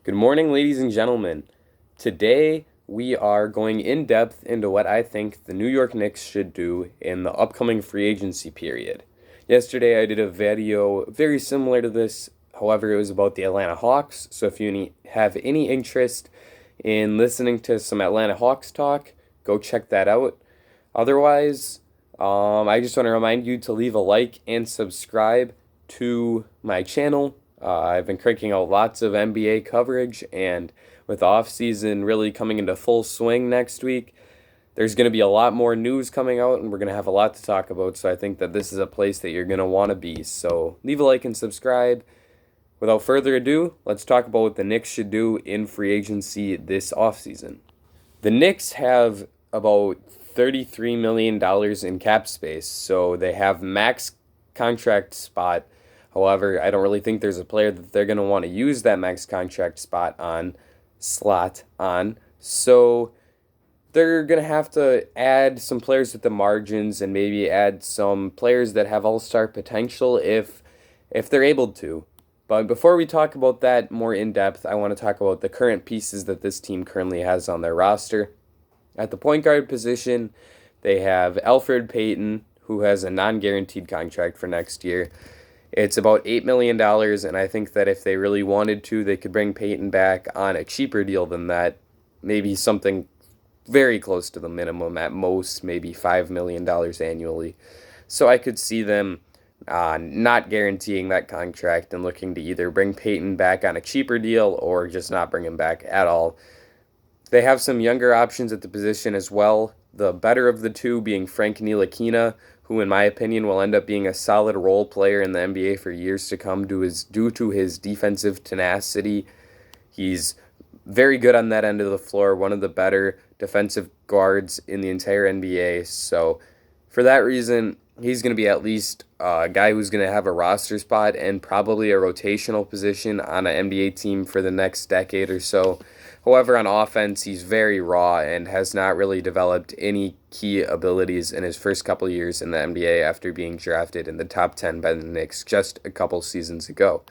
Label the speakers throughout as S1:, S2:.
S1: Good morning, ladies and gentlemen. Today we are going in depth into what I think the New York Knicks should do in the upcoming free agency period. Yesterday I did a video very similar to this, however, it was about the Atlanta Hawks. So if you have any interest in listening to some Atlanta Hawks talk, go check that out. Otherwise, I just want to remind you to leave a like and subscribe to my channel. I've been cranking out lots of NBA coverage, and with the off season really coming into full swing next week, there's going to be a lot more news coming out, and we're going to have a lot to talk about. So I think that this is a place that you're going to want to be. So leave a like and subscribe. Without further ado, let's talk about what the Knicks should do in free agency this offseason. The Knicks have about $33 million in cap space, so they have max contract spot. However, I don't really think there's a player that they're going to want to use that max contract slot on. So they're going to have to add some players at the margins and maybe add some players that have all-star potential if they're able to. But before we talk about that more in depth, I want to talk about the current pieces that this team currently has on their roster. At the point guard position, they have Elfrid Payton, who has a non-guaranteed contract for next year. It's about $8 million, and I think that if they really wanted to, they could bring Payton back on a cheaper deal than that. Maybe something very close to the minimum, at most, maybe $5 million annually. So I could see them not guaranteeing that contract and looking to either bring Payton back on a cheaper deal or just not bring him back at all. They have some younger options at the position as well, the better of the two being Frank Ntilikina, who in my opinion will end up being a solid role player in the NBA for years to come due to his defensive tenacity. He's very good on that end of the floor, one of the better defensive guards in the entire NBA. So for that reason, he's going to be at least a guy who's going to have a roster spot and probably a rotational position on an NBA team for the next decade or so. However, on offense, he's very raw and has not really developed any key abilities in his first couple years in the NBA after being drafted in the top 10 by the Knicks just a couple seasons ago.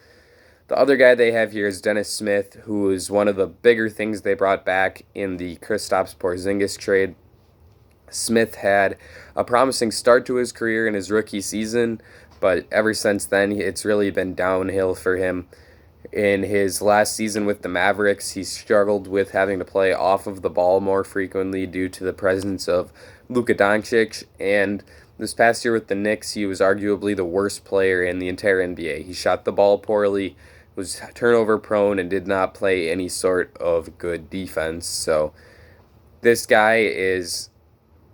S1: The other guy they have here is Dennis Smith, who is one of the bigger things they brought back in the Kristaps Porzingis trade. Smith had a promising start to his career in his rookie season, but ever since then, it's really been downhill for him. In his last season with the Mavericks, he struggled with having to play off of the ball more frequently due to the presence of Luka Doncic, and this past year with the Knicks, he was arguably the worst player in the entire NBA. He shot the ball poorly, was turnover prone, and did not play any sort of good defense. So this guy is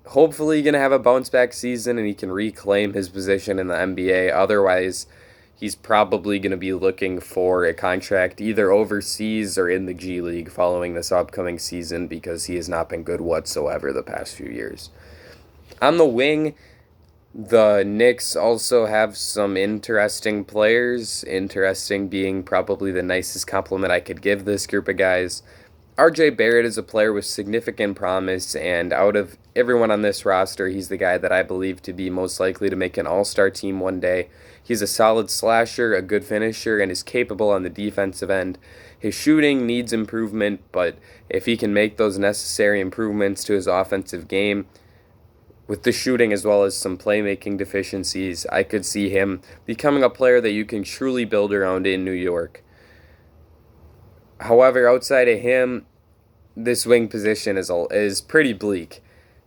S1: hopefully going to have a bounce back season and he can reclaim his position in the NBA. Otherwise, he's probably going to be looking for a contract either overseas or in the G League following this upcoming season because he has not been good whatsoever the past few years. On the wing, the Knicks also have some interesting players, interesting being probably the nicest compliment I could give this group of guys. RJ Barrett is a player with significant promise, and out of everyone on this roster, he's the guy that I believe to be most likely to make an all-star team one day. He's a solid slasher, a good finisher, and is capable on the defensive end. His shooting needs improvement, but if he can make those necessary improvements to his offensive game, with the shooting as well as some playmaking deficiencies, I could see him becoming a player that you can truly build around in New York. However, outside of him, this wing position is pretty bleak.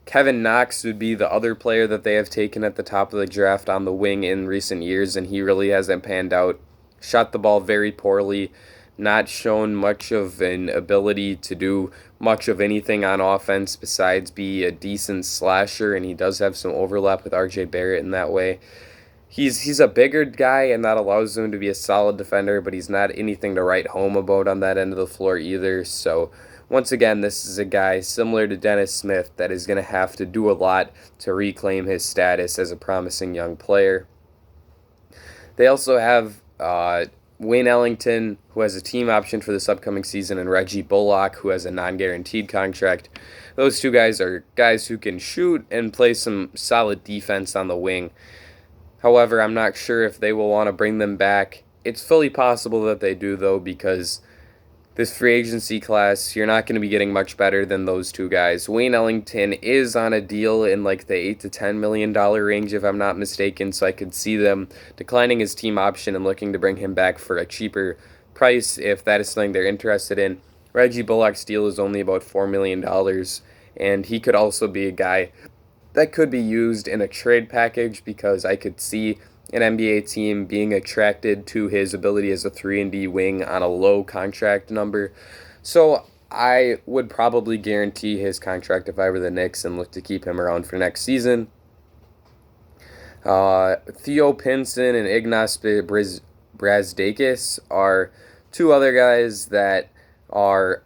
S1: Kevin Knox would be the other player that they have taken at the top of the draft on the wing in recent years, and he really hasn't panned out. Shot the ball very poorly, not shown much of an ability to do much of anything on offense besides be a decent slasher, and he does have some overlap with RJ Barrett in that way. He's a bigger guy, and that allows him to be a solid defender, but he's not anything to write home about on that end of the floor either. So once again, this is a guy similar to Dennis Smith that is going to have to do a lot to reclaim his status as a promising young player. They also have Wayne Ellington, who has a team option for this upcoming season, and Reggie Bullock, who has a non-guaranteed contract. Those two guys are guys who can shoot and play some solid defense on the wing. However, I'm not sure if they will want to bring them back. It's fully possible that they do, though, because This free agency class, you're not going to be getting much better than those two guys. Wayne Ellington is on a deal in like the $8 to $10 million range, if I'm not mistaken, so I could see them declining his team option and looking to bring him back for a cheaper price if that is something they're interested in. Reggie Bullock's deal is only about $4 million, and he could also be a guy that could be used in a trade package because I could see an NBA team being attracted to his ability as a 3-and-D wing on a low contract number. So I would probably guarantee his contract if I were the Knicks and look to keep him around for next season. Theo Pinson and Ignas Brazdeikis are two other guys that are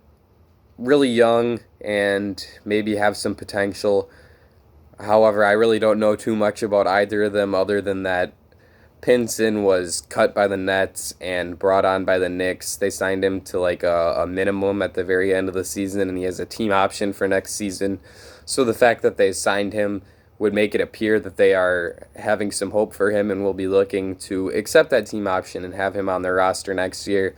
S1: really young and maybe have some potential. However, I really don't know too much about either of them other than that Pinson was cut by the Nets and brought on by the Knicks. They signed him to like a minimum at the very end of the season, and he has a team option for next season. So the fact that they signed him would make it appear that they are having some hope for him and will be looking to accept that team option and have him on their roster next year.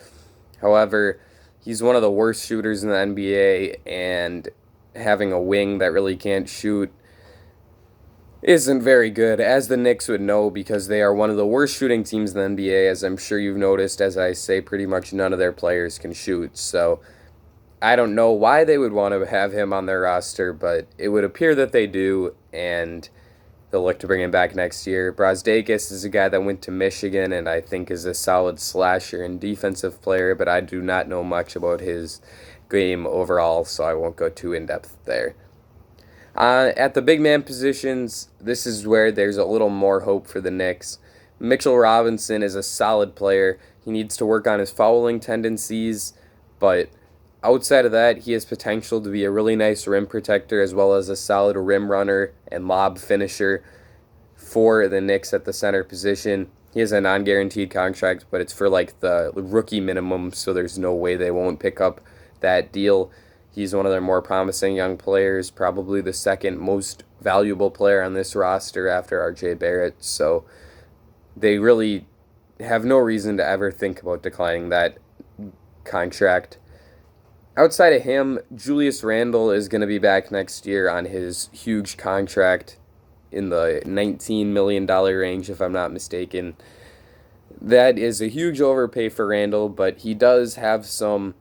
S1: However, he's one of the worst shooters in the NBA, and having a wing that really can't shoot isn't very good, as the Knicks would know because they are one of the worst shooting teams in the NBA, as I'm sure you've noticed. As I say, pretty much none of their players can shoot. So I don't know why they would want to have him on their roster, but it would appear that they do, and they'll look to bring him back next year. Brazdeikis is a guy that went to Michigan and I think is a solid slasher and defensive player, but I do not know much about his game overall, so I won't go too in-depth there. At the big man positions, this is where there's a little more hope for the Knicks. Mitchell Robinson is a solid player. He needs to work on his fouling tendencies, but outside of that, he has potential to be a really nice rim protector as well as a solid rim runner and lob finisher for the Knicks at the center position. He has a non-guaranteed contract, but it's for like the rookie minimum, so there's no way they won't pick up that deal. He's one of their more promising young players, probably the second most valuable player on this roster after R.J. Barrett. So they really have no reason to ever think about declining that contract. Outside of him, Julius Randle is going to be back next year on his huge contract in the $19 million range, if I'm not mistaken. That is a huge overpay for Randle, but he does have some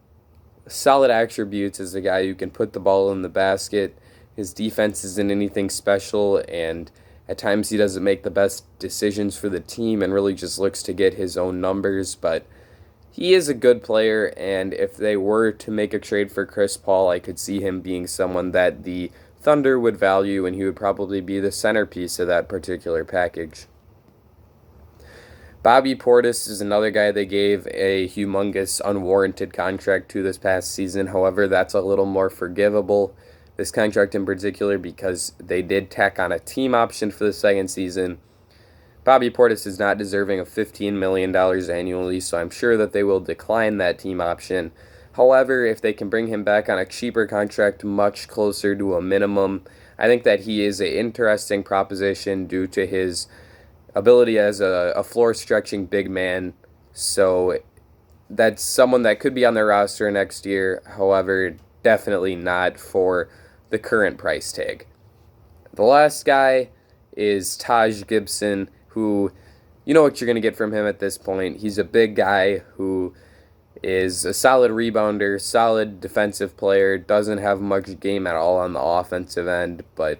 S1: solid attributes as a guy who can put the ball in the basket. His defense isn't anything special, and at times he doesn't make the best decisions for the team and really just looks to get his own numbers, but he is a good player, and if they were to make a trade for Chris Paul, I could see him being someone that the Thunder would value, and he would probably be the centerpiece of that particular package. Bobby Portis is another guy they gave a humongous unwarranted contract to this past season. However, that's a little more forgivable, this contract in particular, because they did tack on a team option for the second season. Bobby Portis is not deserving of $15 million annually, so I'm sure that they will decline that team option. However, if they can bring him back on a cheaper contract much closer to a minimum, I think that he is an interesting proposition due to his ability as a floor-stretching big man. So that's someone that could be on their roster next year. However, definitely not for the current price tag. The last guy is Taj Gibson, who you know what you're going to get from him at this point. He's a big guy who is a solid rebounder, solid defensive player, doesn't have much game at all on the offensive end, but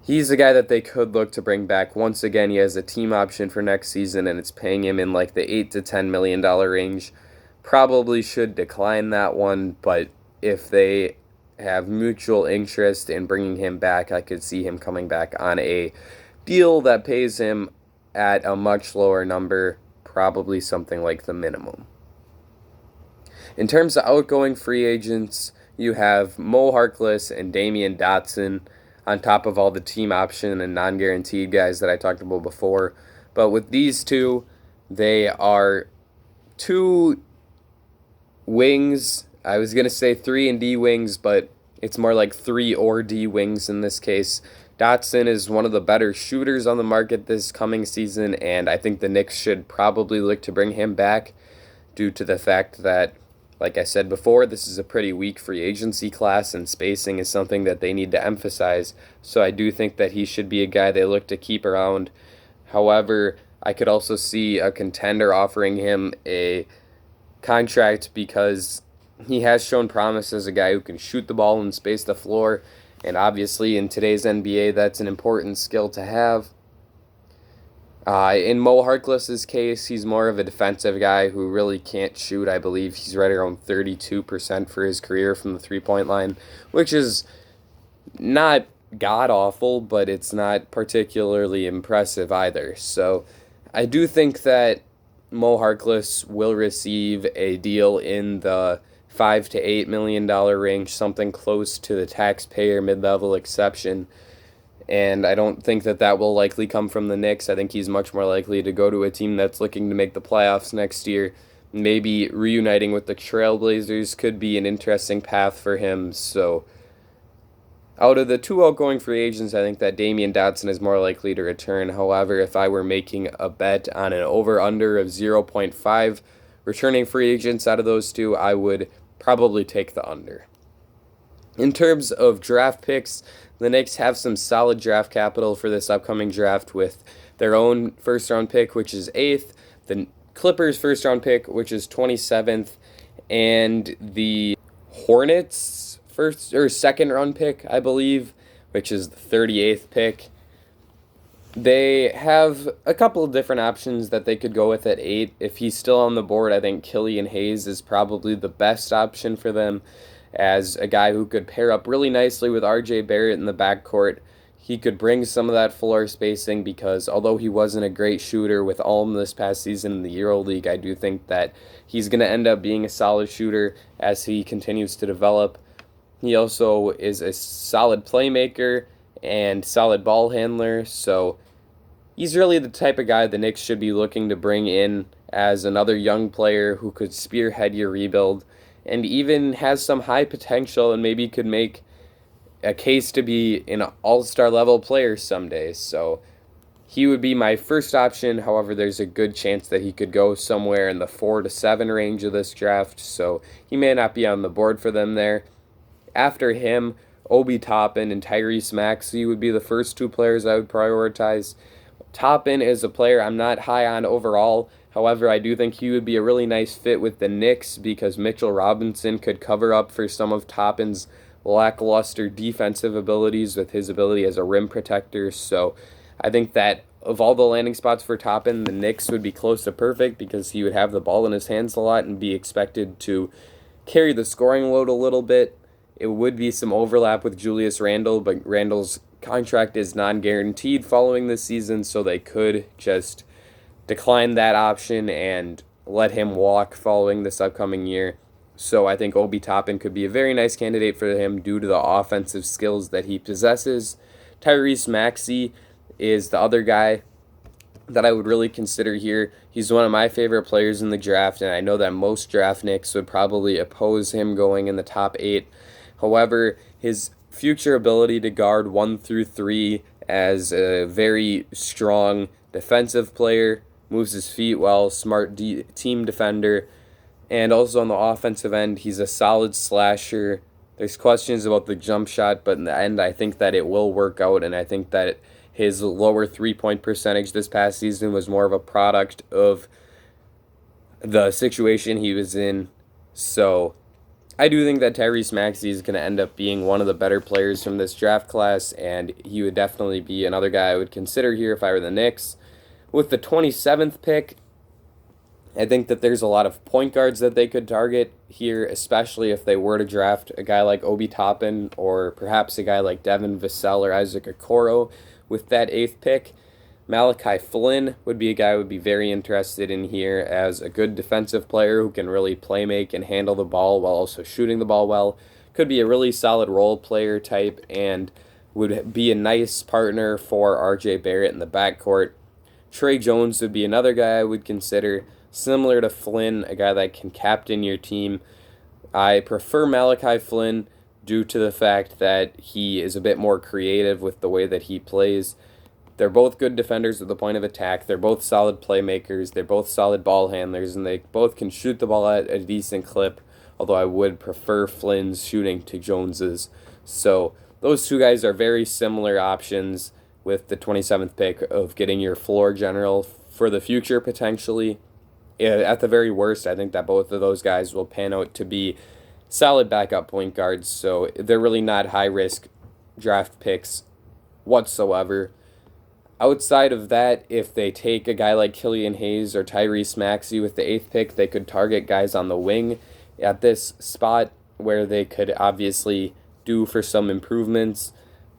S1: he's a guy that they could look to bring back. Once again, he has a team option for next season, and it's paying him in like the $8 to $10 million range. Probably should decline that one, but if they have mutual interest in bringing him back, I could see him coming back on a deal that pays him at a much lower number, probably something like the minimum. In terms of outgoing free agents, you have Mo Harkless and Damian Dotson on top of all the team option and non-guaranteed guys that I talked about before. But with these two, they are two wings. I was going to say 3-and-D wings, but it's more like 3 or D wings in this case. Dotson is one of the better shooters on the market this coming season, and I think the Knicks should probably look to bring him back due to the fact that Like I said before, this is a pretty weak free agency class, and spacing is something that they need to emphasize. So I do think that he should be a guy they look to keep around. However, I could also see a contender offering him a contract because he has shown promise as a guy who can shoot the ball and space the floor. And obviously, in today's NBA, that's an important skill to have. In Mo Harkless's case, he's more of a defensive guy who really can't shoot. I believe he's right around 32% for his career from the three-point line, which is not god-awful, but it's not particularly impressive either. So I do think that Mo Harkless will receive a deal in the $5 to $8 million range, something close to the taxpayer mid-level exception. And I don't think that that will likely come from the Knicks. I think he's much more likely to go to a team that's looking to make the playoffs next year. Maybe reuniting with the Trailblazers could be an interesting path for him. So, out of the two outgoing free agents, I think that Damian Dotson is more likely to return. However, if I were making a bet on an over-under of 0.5 returning free agents out of those two, I would probably take the under. In terms of draft picks, the Knicks have some solid draft capital for this upcoming draft with their own first-round pick, which is 8th, the Clippers' first-round pick, which is 27th, and the Hornets' first or second-round pick, I believe, which is the 38th pick. They have a couple of different options that they could go with at 8. If he's still on the board, I think Killian Hayes is probably the best option for them as a guy who could pair up really nicely with RJ Barrett in the backcourt. He could bring some of that floor spacing because although he wasn't a great shooter with Ulm this past season in the EuroLeague, I do think that he's going to end up being a solid shooter as he continues to develop. He also is a solid playmaker and solid ball handler, so he's really the type of guy the Knicks should be looking to bring in as another young player who could spearhead your rebuild and even has some high potential and maybe could make a case to be an all-star level player someday. So he would be my first option. However, there's a good chance that he could go somewhere in the 4 to 7 range of this draft, so he may not be on the board for them there. After him, Obi Toppin and Tyrese Maxey would be the first two players I would prioritize. Toppin is a player I'm not high on overall. However, I do think he would be a really nice fit with the Knicks because Mitchell Robinson could cover up for some of Toppin's lackluster defensive abilities with his ability as a rim protector. So I think that of all the landing spots for Toppin, the Knicks would be close to perfect because he would have the ball in his hands a lot and be expected to carry the scoring load a little bit. It would be some overlap with Julius Randle, but Randle's contract is non-guaranteed following this season, so they could just decline that option and let him walk following this upcoming year. So I think Obi Toppin could be a very nice candidate for him due to the offensive skills that he possesses. Tyrese Maxey is the other guy that I would really consider here. He's one of my favorite players in the draft, and I know that most draft nicks would probably oppose him going in the top 8. However, his future ability to guard 1 through 3 as a very strong defensive player, moves his feet well, smart team defender, and also on the offensive end, he's a solid slasher. There's questions about the jump shot, but in the end, I think that it will work out, and I think that his lower three-point percentage this past season was more of a product of the situation he was in. So I do think that Tyrese Maxey is going to end up being one of the better players from this draft class, and he would definitely be another guy I would consider here if I were the Knicks. With the 27th pick, I think that there's a lot of point guards that they could target here, especially if they were to draft a guy like Obi Toppin or perhaps a guy like Devin Vassell or Isaac Okoro with that 8th pick. Malachi Flynn would be a guy I would be very interested in here as a good defensive player who can really play make and handle the ball while also shooting the ball well. Could be a really solid role player type and would be a nice partner for RJ Barrett in the backcourt. Trey Jones would be another guy I would consider. Similar to Flynn, a guy that can captain your team. I prefer Malachi Flynn due to the fact that he is a bit more creative with the way that he plays. They're both good defenders at the point of attack. They're both solid playmakers. They're both solid ball handlers, and they both can shoot the ball at a decent clip. although I would prefer Flynn's shooting to Jones's. So those two guys are very similar options with the 27th pick of getting your floor general for the future potentially. At the very worst, I think that both of those guys will pan out to be solid backup point guards, so they're really not high risk draft picks whatsoever. Outside of that, if they take a guy like Killian Hayes or Tyrese Maxey with the 8th pick, they could target guys on the wing at this spot where they could obviously do for some improvements.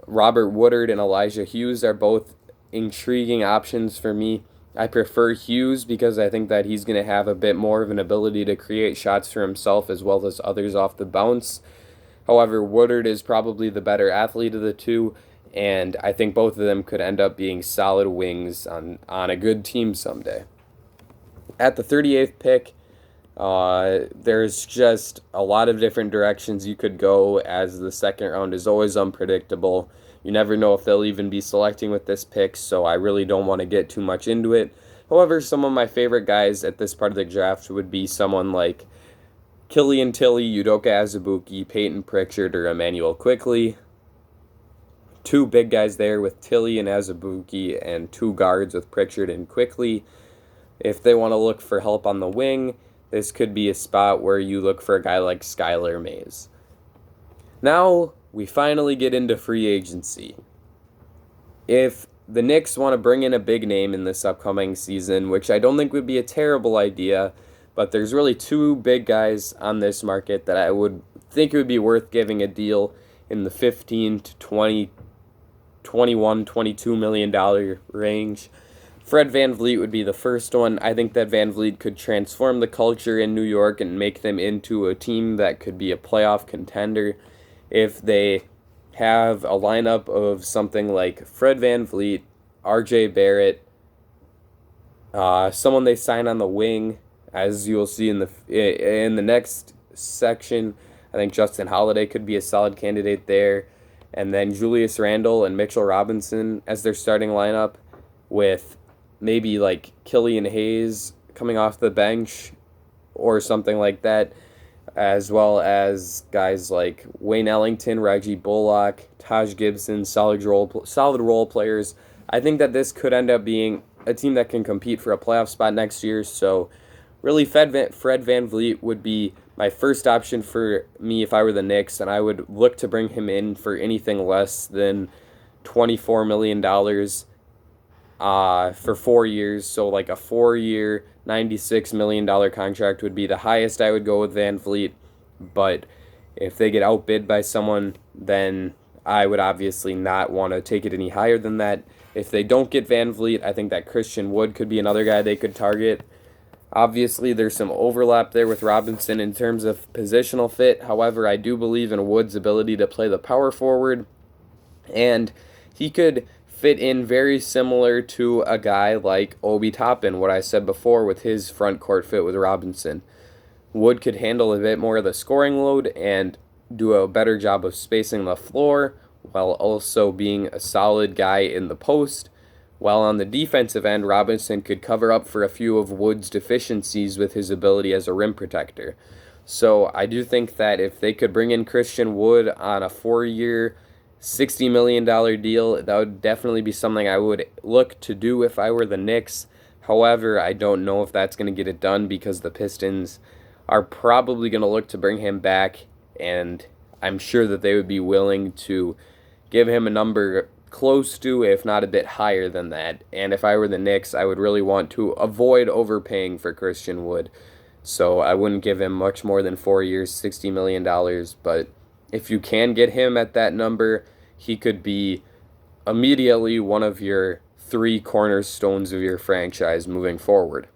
S1: Robert Woodard and Elijah Hughes are both intriguing options for me. I prefer Hughes because I think that he's going to have a bit more of an ability to create shots for himself as well as others off the bounce. However, Woodard is probably the better athlete of the two, and I think both of them could end up being solid wings on a good team someday. At the 38th pick, there's just a lot of different directions you could go, as the second round is always unpredictable. You never know if they'll even be selecting with this pick, so I really don't want to get too much into it. However, some of my favorite guys at this part of the draft would be someone like Killian Tilly, Udoka Azubuike, Peyton Pritchard, or Emmanuel Quickley. Two big guys there with Tilly and Azubuike, and two guards with Pritchard and Quickley. If they want to look for help on the wing, this could be a spot where you look for a guy like Skylar Mays. Now, we finally get into free agency. If the Knicks want to bring in a big name in this upcoming season, which I don't think would be a terrible idea, but there's really two big guys on this market that I would think it would be worth giving a deal in the 15 to 20, 21, $22 million range. Fred VanVleet would be the first one. I think that VanVleet could transform the culture in New York and make them into a team that could be a playoff contender if they have a lineup of something like Fred VanVleet, R.J. Barrett, someone they sign on the wing, as you'll see in the next section. I think Justin Holiday could be a solid candidate there, and then Julius Randle and Mitchell Robinson as their starting lineup, with maybe like Killian Hayes coming off the bench or something like that, as well as guys like Wayne Ellington, Reggie Bullock, Taj Gibson, solid role players. I think that this could end up being a team that can compete for a playoff spot next year. So really, Fred VanVleet would be my first option for me if I were the Knicks, and I would look to bring him in for anything less than $24 million for 4 years. So like a 4-year, $96 million contract would be the highest I would go with VanVleet. But if they get outbid by someone, then I would obviously not want to take it any higher than that. If they don't get VanVleet, I think that Christian Wood could be another guy they could target. Obviously, there's some overlap there with Robinson in terms of positional fit. However, I do believe in Wood's ability to play the power forward, and he could fit in very similar to a guy like Obi Toppin, what I said before with his front court fit with Robinson. Wood could handle a bit more of the scoring load and do a better job of spacing the floor while also being a solid guy in the post. While on the defensive end, Robinson could cover up for a few of Wood's deficiencies with his ability as a rim protector. So I do think that if they could bring in Christian Wood on a 4-year, $60 million deal, that would definitely be something I would look to do if I were the Knicks. However, I don't know if that's going to get it done because the Pistons are probably going to look to bring him back, and I'm sure that they would be willing to give him a number close to, if not a bit higher than that. And if I were the Knicks, I would really want to avoid overpaying for Christian Wood. So I wouldn't give him much more than 4 years, $60 million. But if you can get him at that number, he could be immediately one of your 3 cornerstones of your franchise moving forward.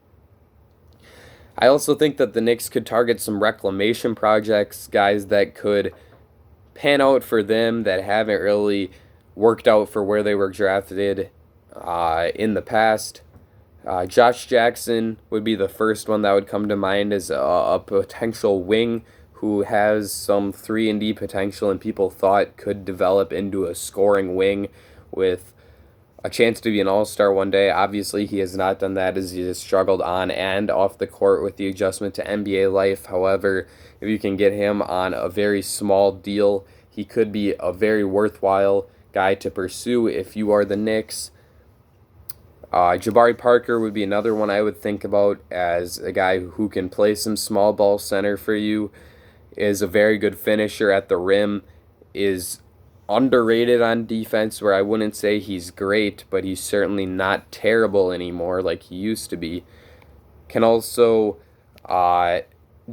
S1: I also think that the Knicks could target some reclamation projects, guys that could pan out for them that haven't really worked out for where they were drafted in the past. Josh Jackson would be the first one that would come to mind as a potential wing who has some 3-and-D potential and people thought could develop into a scoring wing with a chance to be an all-star one day. Obviously, he has not done that as he has struggled on and off the court with the adjustment to NBA life. However, if you can get him on a very small deal, he could be a very worthwhile guy to pursue if you are the Knicks. Jabari Parker would be another one I would think about as a guy who can play some small ball center for you, is a very good finisher at the rim, is underrated on defense, where I wouldn't say he's great, but he's certainly not terrible anymore like he used to be. Can also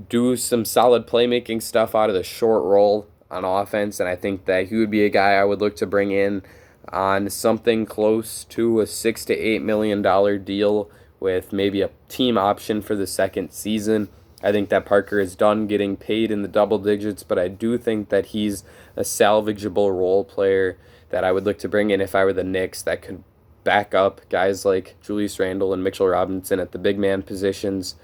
S1: do some solid playmaking stuff out of the short roll on offense, and I think that he would be a guy I would look to bring in on something close to a $6 to $8 million deal with maybe a team option for the second season. I think that Parker is done getting paid in the double digits, but I do think that he's a salvageable role player that I would look to bring in if I were the Knicks, that could back up guys like Julius Randle and Mitchell Robinson at the big man positions.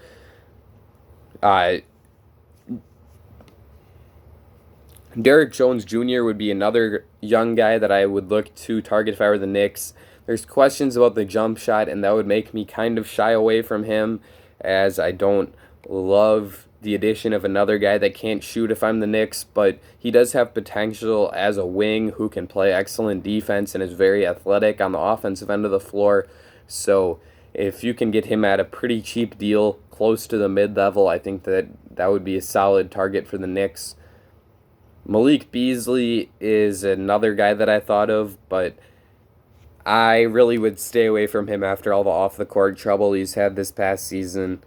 S1: Derrick Jones Jr. would be another young guy that I would look to target if I were the Knicks. There's questions about the jump shot, and that would make me kind of shy away from him, as I don't love the addition of another guy that can't shoot if I'm the Knicks, but he does have potential as a wing who can play excellent defense and is very athletic on the offensive end of the floor. So if you can get him at a pretty cheap deal, close to the mid-level, I think that that would be a solid target for the Knicks. Malik Beasley is another guy that I thought of, but I really would stay away from him after all the off-the-court trouble he's had this past season.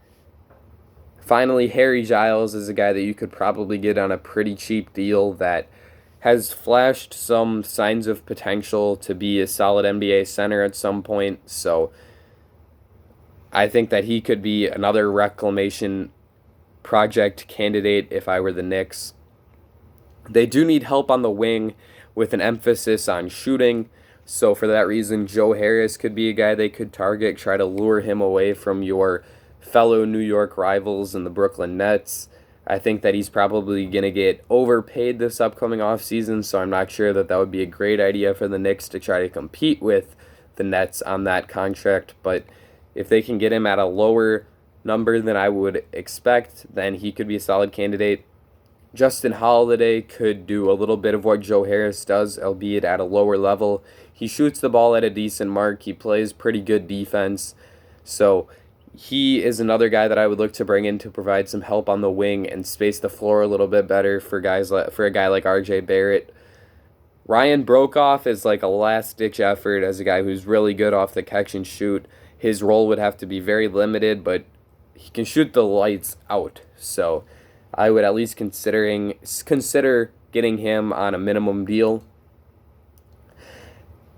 S1: Finally, Harry Giles is a guy that you could probably get on a pretty cheap deal that has flashed some signs of potential to be a solid NBA center at some point. So I think that he could be another reclamation project candidate if I were the Knicks. They do need help on the wing with an emphasis on shooting. So for that reason, Joe Harris could be a guy they could target, try to lure him away from your fellow New York rivals in the Brooklyn Nets. I think that he's probably going to get overpaid this upcoming offseason, so I'm not sure that that would be a great idea for the Knicks to try to compete with the Nets on that contract. But if they can get him at a lower number than I would expect, then he could be a solid candidate. Justin Holiday could do a little bit of what Joe Harris does, albeit at a lower level. He shoots the ball at a decent mark. He plays pretty good defense. So he is another guy that I would look to bring in to provide some help on the wing and space the floor a little bit better for a guy like R.J. Barrett. Ryan Broekhoff is like a last-ditch effort as a guy who's really good off the catch and shoot. His role would have to be very limited, but he can shoot the lights out. So I would at least consider getting him on a minimum deal.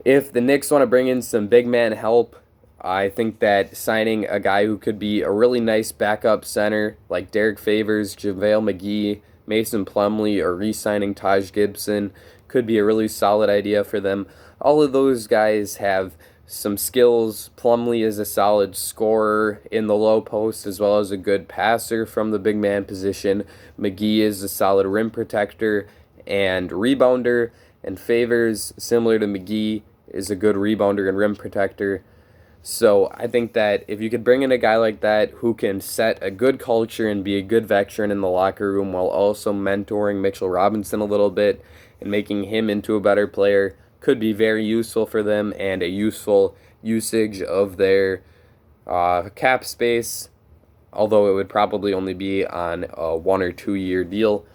S1: If the Knicks want to bring in some big man help, I think that signing a guy who could be a really nice backup center like Derek Favors, JaVale McGee, Mason Plumlee, or re-signing Taj Gibson could be a really solid idea for them. All of those guys have some skills. Plumlee is a solid scorer in the low post as well as a good passer from the big man position. McGee is a solid rim protector and rebounder, and Favors, similar to McGee, is a good rebounder and rim protector. So I think that if you could bring in a guy like that who can set a good culture and be a good veteran in the locker room while also mentoring Mitchell Robinson a little bit and making him into a better player, could be very useful for them and a useful usage of their cap space, although it would probably only be on a 1 or 2 year deal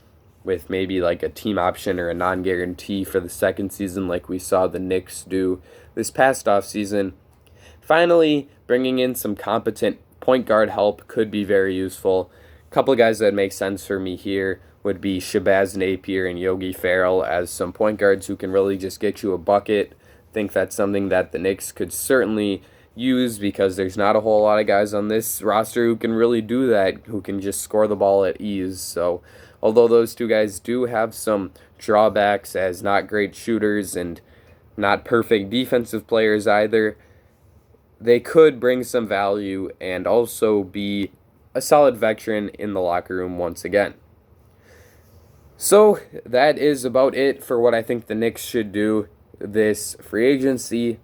S1: with maybe like a team option or a non-guarantee for the second season like we saw the Knicks do this past offseason. Finally, bringing in some competent point guard help could be very useful. A couple of guys that make sense for me here would be Shabazz Napier and Yogi Ferrell as some point guards who can really just get you a bucket. I think that's something that the Knicks could certainly use because there's not a whole lot of guys on this roster who can really do that, who can just score the ball at ease. So although those two guys do have some drawbacks as not great shooters and not perfect defensive players either, they could bring some value and also be a solid veteran in the locker room once again. So that is about it for what I think the Knicks should do this free agency.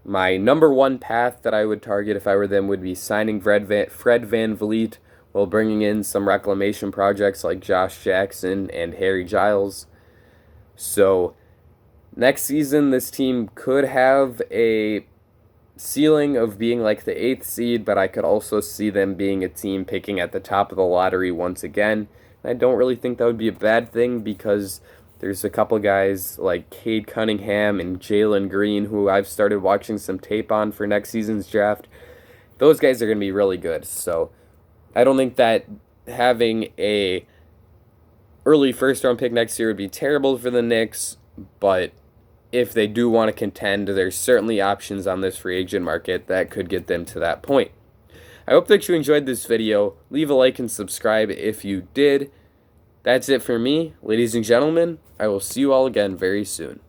S1: My number one path that I would target if I were them would be signing Fred VanVleet while bringing in some reclamation projects like Josh Jackson and Harry Giles. So next season, this team could have a ceiling of being like the 8th seed, but I could also see them being a team picking at the top of the lottery once again. And I don't really think that would be a bad thing because there's a couple guys like Cade Cunningham and Jalen Green who I've started watching some tape on for next season's draft. Those guys are going to be really good. So I don't think that having a early first round pick next year would be terrible for the Knicks, but if they do want to contend, there's certainly options on this free agent market that could get them to that point. I hope that you enjoyed this video. Leave a like and subscribe if you did. That's it for me. Ladies and gentlemen, I will see you all again very soon.